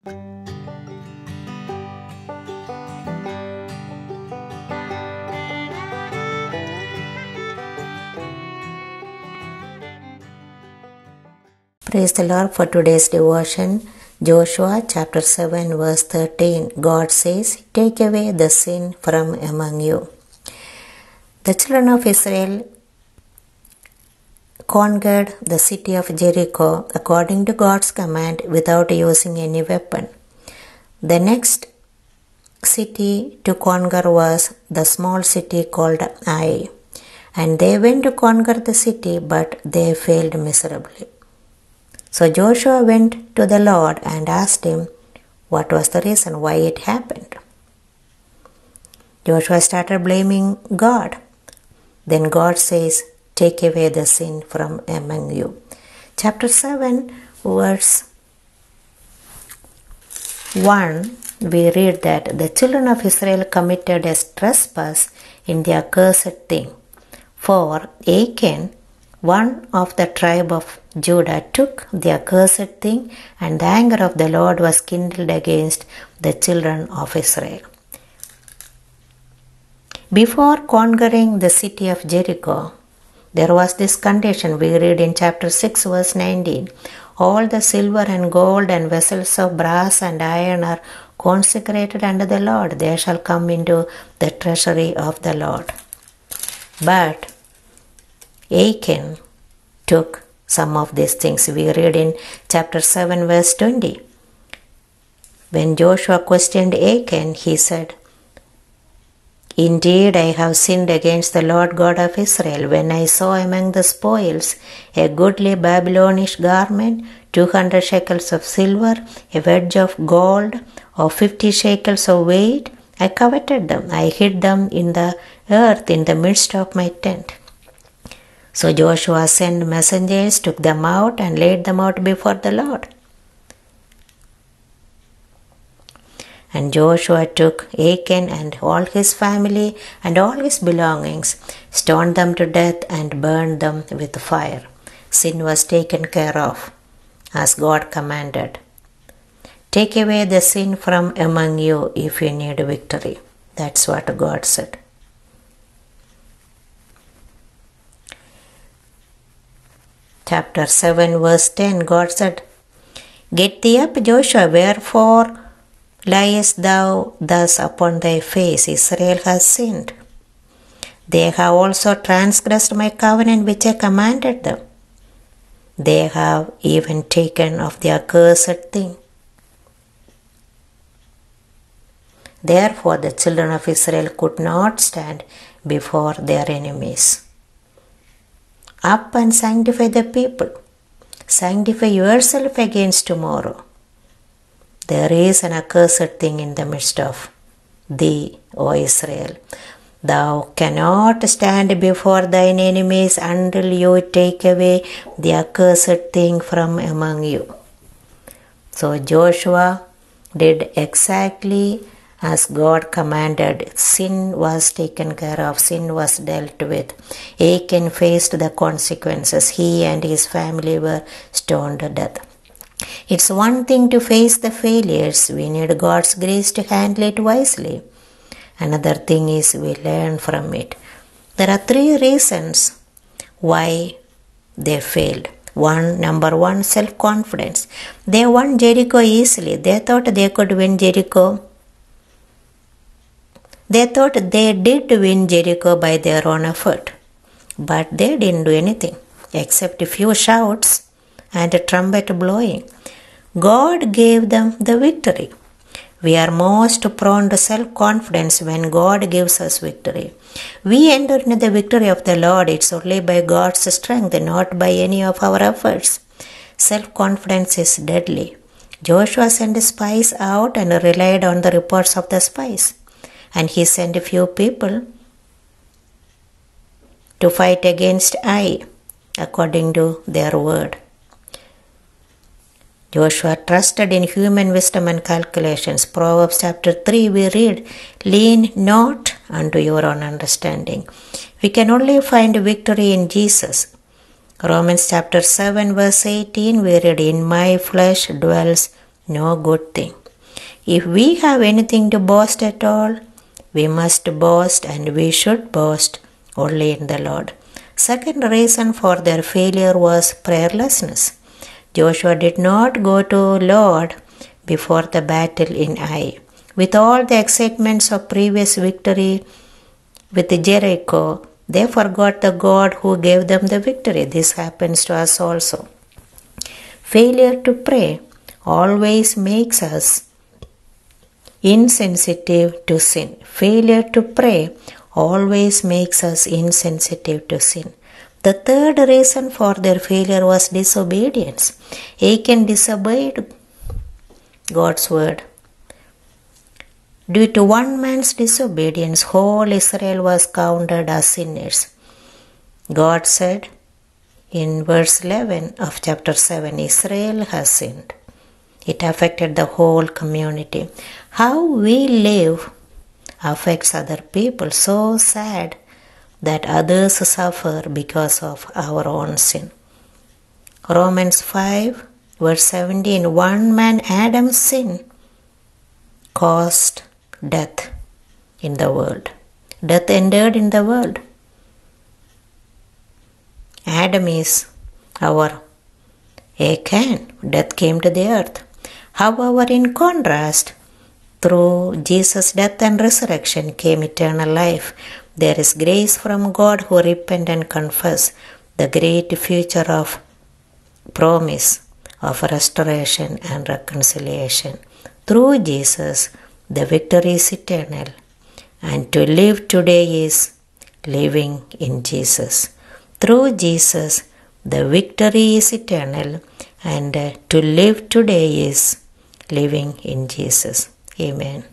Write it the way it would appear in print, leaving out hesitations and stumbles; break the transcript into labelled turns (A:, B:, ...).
A: Praise the Lord. For today's devotion, Joshua chapter 7 verse 13. God says, "Take away the sin from among you." The children of Israel conquered the city of Jericho according to God's command without using any weapon. The next city to conquer was the small city called Ai, and they went to conquer the city, but they failed miserably. So Joshua went to the Lord and asked him what was the reason why it happened. Joshua started blaming God. Then God says, "Take away the sin from among you." Chapter 7 verse 1, we read that the children of Israel committed a trespass in the accursed thing. For Achan, one of the tribe of Judah, took the accursed thing, and the anger of the Lord was kindled against the children of Israel. Before conquering the city of Jericho, there was this condition we read in chapter 6 verse 19. All the silver and gold and vessels of brass and iron are consecrated unto the Lord. They shall come into the treasury of the Lord. But Achan took some of these things. We read in chapter 7 verse 20. When Joshua questioned Achan, he said, "Indeed, I have sinned against the Lord God of Israel when I saw among the spoils a goodly Babylonish garment, 200 shekels of silver, a wedge of gold of 50 shekels of weight. I coveted them. I hid them in the earth in the midst of my tent." So Joshua sent messengers, took them out, and laid them out before the Lord. And Joshua took Achan and all his family and all his belongings, stoned them to death, and burned them with fire. Sin was taken care of, as God commanded. Take away the sin from among you if you need victory. That's what God said. Chapter 7 verse 10, God said, "Get thee up, Joshua, wherefore liest thou thus upon thy face? Israel has sinned. They have also transgressed my covenant which I commanded them. They have even taken of the accursed thing." Therefore the children of Israel could not stand before their enemies. Up and sanctify the people. Sanctify yourself against tomorrow. There is an accursed thing in the midst of thee, O Israel. Thou cannot stand before thine enemies until you take away the accursed thing from among you. So Joshua did exactly as God commanded. Sin was taken care of. Sin was dealt with. Achan faced the consequences. He and his family were stoned to death. It's one thing to face the failures. We need God's grace to handle it wisely. Another thing is we learn from it. There are 3 reasons why they failed. Number one, self-confidence. They won Jericho easily. They thought they could win Jericho. They thought they did win Jericho by their own effort. But they didn't do anything except a few shouts and a trumpet blowing. God gave them the victory. We are most prone to self-confidence when God gives us victory. We enter into the victory of the Lord. It's only by God's strength, not by any of our efforts. Self-confidence is deadly. Joshua sent spies out and relied on the reports of the spies. And he sent a few people to fight against Ai according to their word. Joshua trusted in human wisdom and calculations. Proverbs chapter 3 we read, "Lean not unto your own understanding." We can only find victory in Jesus. Romans chapter 7 verse 18 we read, "In my flesh dwells no good thing. If we have anything to boast at all, we must boast and we should boast only in the Lord. Second reason for their failure was prayerlessness. Joshua did not go to Lord before the battle in Ai. With all the excitements of previous victory with Jericho, they forgot the God who gave them the victory. This happens to us also. Failure to pray always makes us insensitive to sin. Failure to pray always makes us insensitive to sin. The third reason for their failure was disobedience. Achan disobeyed God's word. Due to one man's disobedience, whole Israel was counted as sinners. God said in verse 11 of chapter 7, Israel has sinned. It affected the whole community. How we live affects other people. So sad that others suffer because of our own sin. Romans 5 verse 17, one man, Adam's sin, caused death in the world. Death entered in the world. Adam is our Achan. Death came to the earth. However, in contrast, through Jesus' death and resurrection came eternal life. There is grace from God who repent and confess the great future of promise of restoration and reconciliation. Through Jesus, the victory is eternal, and to live today is living in Jesus. Through Jesus, the victory is eternal, and to live today is living in Jesus. Amen.